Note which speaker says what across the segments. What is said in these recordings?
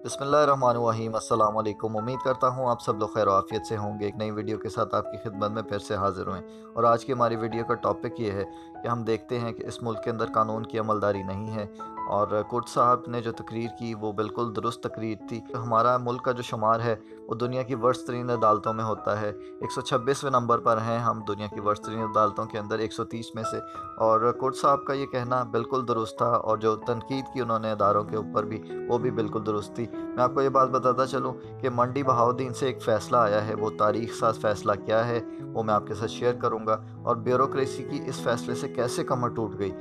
Speaker 1: बिस्मिल्लाहिर्रहमानिर्रहीम। अस्सलाम वालेकुम। उम्मीद करता हूँ आप सब लोग खैर आफियत से होंगे। एक नई वीडियो के साथ आपकी खिदमत में फिर से हाजिर हुए और आज की हमारी वीडियो का टॉपिक ये है कि हम देखते हैं कि इस मुल्क के अंदर कानून की अमलदारी नहीं है। और कोर्ट साहब ने जो तकरीर की वो बिल्कुल दुरुस्त तकरीर थी। हमारा मुल्क का जो शुमार है वो दुनिया की वर्स्ट तरीन अदालतों में होता है। 126वें नंबर पर हैं हम दुनिया की वर्स्ट तरीन अदालतों के अंदर 130 में से। और कोर्ट साहब का ये कहना बिल्कुल दुरुस्त था और जो तनकीद की उन्होंने अदारों के ऊपर भी वो भी बिल्कुल दुरुस्त थी। मैं आपको ये बात बताता चलूँ कि मंडी बहाउद्दीन से एक फ़ैसला आया है। वो तारीख साज फ़ैसला क्या है वो मैं आपके साथ शेयर करूँगा, और ब्यूरोक्रेसी की इस फ़ैसले से कैसे कमर टूट गई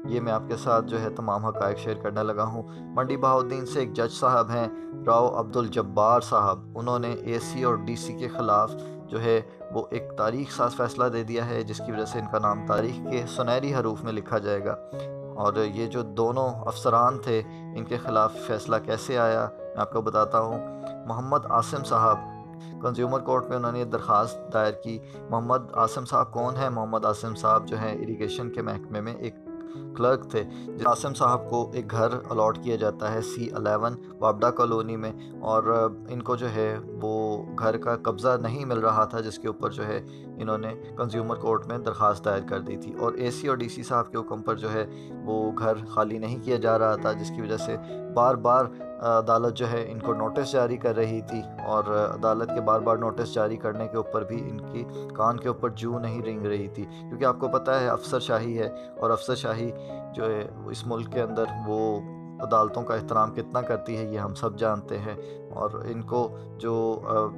Speaker 1: ये मैं आपके साथ जो है तमाम हक़ाइक़ शेयर करने लगा हूँ। मंडी बहाउद्दीन से एक जज साहब हैं, राव अब्दुल जब्बार साहब। उन्होंने एसी और डीसी के ख़िलाफ़ जो है वो एक तारीख साज फ़ैसला दे दिया है, जिसकी वजह से इनका नाम तारीख़ के सुनहरी हरूफ में लिखा जाएगा। और ये जो दोनों अफसरान थे इनके ख़िलाफ़ फ़ैसला कैसे आया मैं आपको बताता हूँ। मोहम्मद आसिम साहब कंज्यूमर कोर्ट में उन्होंने दरख्वास्त दायर की। मोहम्मद आसिम साहब कौन है? मोहम्मद आसिम साहब जो है इरिगेशन के महकमे में एक क्लर्क थे। आसिम साहब को एक घर अलॉट किया जाता है C11 वापडा कॉलोनी में, और इनको जो है वो घर का कब्ज़ा नहीं मिल रहा था, जिसके ऊपर जो है इन्होंने कंज्यूमर कोर्ट में दरख्वास्त दायर कर दी थी। और एसी और डीसी साहब के हुक्म पर जो है वो घर खाली नहीं किया जा रहा था, जिसकी वजह से बार बार अदालत जो है इनको नोटिस जारी कर रही थी। और अदालत के बार बार नोटिस जारी करने के ऊपर भी इनकी कान के ऊपर जूं नहीं रेंग रही थी, क्योंकि आपको पता है अफसरशाही है, और अफसरशाही जो है इस मुल्क के अंदर वो अदालतों का एहतराम कितना करती है ये हम सब जानते हैं। और इनको जो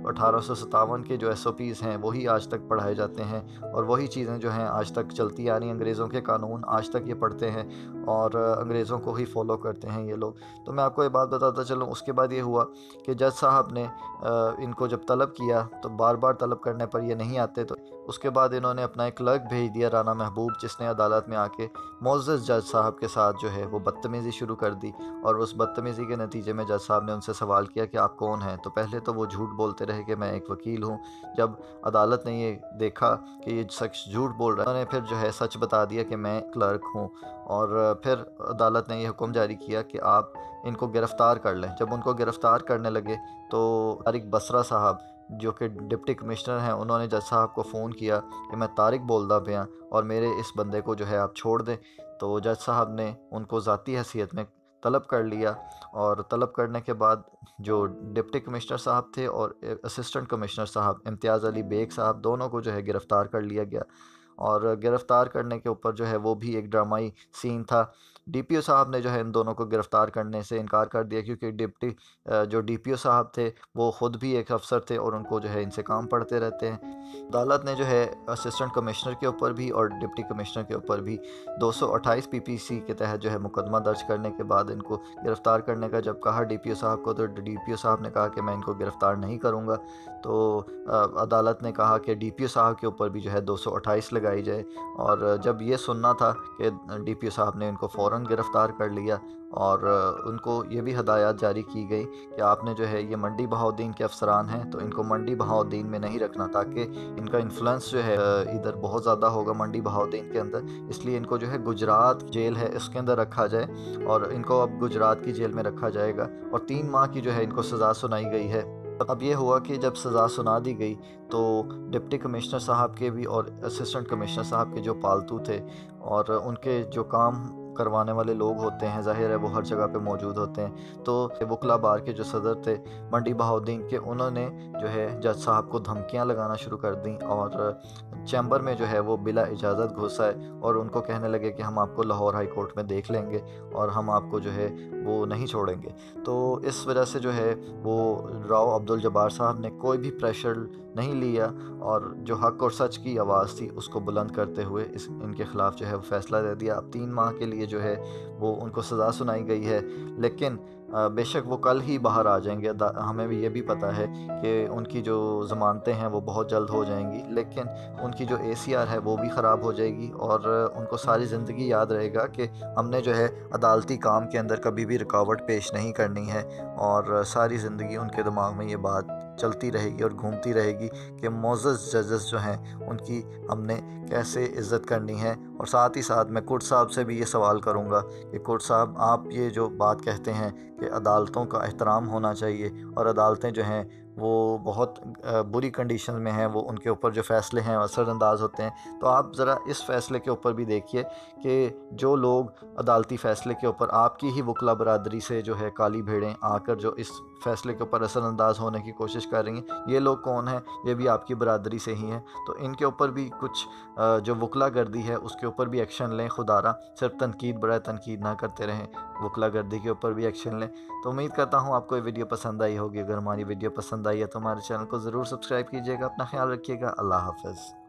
Speaker 1: 1857 के जो SOPs हैं वही आज तक पढ़ाए जाते हैं, और वही चीज़ें जो हैं आज तक चलती आ रही। अंग्रेज़ों के कानून आज तक ये पढ़ते हैं और अंग्रेज़ों को ही फॉलो करते हैं ये लोग। तो मैं आपको ये बात बताता चलूँ, उसके बाद ये हुआ कि जज साहब ने इनको जब तलब किया तो बार बार तलब करने पर ये नहीं आते, तो उसके बाद इन्होंने अपना एक क्लर्क भेज दिया राना महबूब, जिसने अदालत में आके मोअज़्ज़ज़ जज साहब के साथ जो है वो बदतमीज़ी शुरू कर दी। और उस बदतमीज़ी के नतीजे में जज साहब ने उनसे सवाल किया कि आप कौन हैं? तो पहले तो वो झूठ बोलते रहे कि मैं एक वकील हूँ। जब अदालत ने ये देखा कि ये शख्स झूठ बोल रहा है, उन्होंने फिर जो है सच बता दिया कि मैं क्लर्क हूँ। और फिर अदालत ने ये हुक्म जारी किया कि आप इनको गिरफ़्तार कर लें। जब उनको गिरफ़्तार करने लगे तो तारिक बसरा साहब जो कि डिप्टी कमिश्नर हैं, उन्होंने जज साहब को फ़ोन किया कि मैं तारिक बोलदा पिया और मेरे इस बंदे को जो है आप छोड़ दें। तो जज साहब ने उनको ज़ाती हैसियत में तलब कर लिया, और तलब करने के बाद जो डिप्टी कमिश्नर साहब थे और असिस्टेंट कमिश्नर साहब इम्तियाज़ अली बेग साहब, दोनों को जो है गिरफ़्तार कर लिया गया। और गिरफ़्तार करने के ऊपर जो है वो भी एक ड्रामाई सीन था। DPO साहब ने जो है इन दोनों को गिरफ़्तार करने से इनकार कर दिया, क्योंकि जो DPO साहब थे वो ख़ुद भी एक अफ़सर थे और उनको जो है इनसे काम पड़ते रहते हैं। अदालत ने जो है असिस्टेंट कमिश्नर के ऊपर भी और डिप्टी कमिश्नर के ऊपर भी 228 PPC के तहत जो है मुकदमा दर्ज करने के बाद इनको गिरफ़्तार करने का जब कहा DPO साहब को, तो DPO साहब ने कहा कि मैं इनको गिरफ़्तार नहीं करूँगा। तो अदालत ने कहा कि DPO साहब के ऊपर भी जो है 228 लगाई जाए। और जब ये सुनना था कि DPO साहब ने इनको फ़ौरन गिरफ़्तार कर लिया, और उनको ये भी हदायत जारी की गई कि आपने जो है ये मंडी बहाउद्दीन के अफसरान हैं तो इनको मंडी बहाउद्दीन में नहीं रखना, ताकि इनका इन्फ्लुएंस जो है इधर बहुत ज़्यादा होगा मंडी बहाउद्दीन के अंदर। इसलिए इनको जो है गुजरात जेल है उसके अंदर रखा जाए, और इनको अब गुजरात की जेल में रखा जाएगा। और 3 माह की जो है इनको सज़ा सुनाई गई है। अब ये हुआ कि जब सज़ा सुना दी गई तो डिप्टी कमिश्नर साहब के भी और असिस्टेंट कमिश्नर साहब के जो पालतू थे और उनके जो काम करवाने वाले लोग होते हैं, ज़ाहिर है वो हर जगह पे मौजूद होते हैं। तो वकला बार के जो सदर थे मंडी बहाउद्दीन के, उन्होंने जो है जज साहब को धमकियां लगाना शुरू कर दी, और चैम्बर में जो है वो बिला इजाज़त घुस आए और उनको कहने लगे कि हम आपको लाहौर हाई कोर्ट में देख लेंगे और हम आपको जो है वो नहीं छोड़ेंगे। तो इस वजह से जो है वो राव अब्दुल जब्बार साहब ने कोई भी प्रेशर नहीं लिया, और जो हक़ और सच की आवाज़ थी उसको बुलंद करते हुए इनके ख़िलाफ़ जो है वो फ़ैसला दे दिया। अब 3 माह के लिए जो है वो उनको सज़ा सुनाई गई है। लेकिन बेशक वो कल ही बाहर आ जाएंगे। हमें भी ये भी पता है कि उनकी जो ज़मानतें हैं वो बहुत जल्द हो जाएंगी, लेकिन उनकी जो ACR है वो भी ख़राब हो जाएगी, और उनको सारी ज़िंदगी याद रहेगा कि हमने जो है अदालती काम के अंदर कभी भी रुकावट पेश नहीं करनी है। और सारी ज़िंदगी उनके दिमाग में ये बात चलती रहेगी और घूमती रहेगी कि मोअज़्ज़ज़ जजेस जो हैं उनकी हमने कैसे इज़्ज़त करनी है। और साथ ही साथ मैं कोर्ट साहब से भी ये सवाल करूँगा कि कोर्ट साहब, आप ये जो बात कहते हैं कि अदालतों का एहतराम होना चाहिए और अदालतें जो हैं वो बहुत बुरी कंडीशन में हैं, वो उनके ऊपर जो फ़ैसले हैं असरअंदाज होते हैं, तो आप ज़रा इस फ़ैसले के ऊपर भी देखिए कि जो लोग अदालती फ़ैसले के ऊपर आपकी ही वकला बरादरी से जो है काली भेड़ें आकर जो इस फ़ैसले के ऊपर असरअंदाज होने की कोशिश कर रही हैं, ये लोग कौन हैं? ये भी आपकी बरादरी से ही हैं। तो इनके ऊपर भी कुछ जो वकला गर्दी है उसके ऊपर भी एक्शन लें खुदारा, सिर्फ तनकीद बड़ा तनकीद ना करते रहें, वकला गर्दी के ऊपर भी एक्शन लें। तो उम्मीद करता हूँ आपको ये वीडियो पसंद आई होगी। अगर हमारी वीडियो पसंद आई है तो हमारे चैनल को ज़रूर सब्सक्राइब कीजिएगा। अपना ख्याल रखिएगा। अल्लाह हाफ़िज़।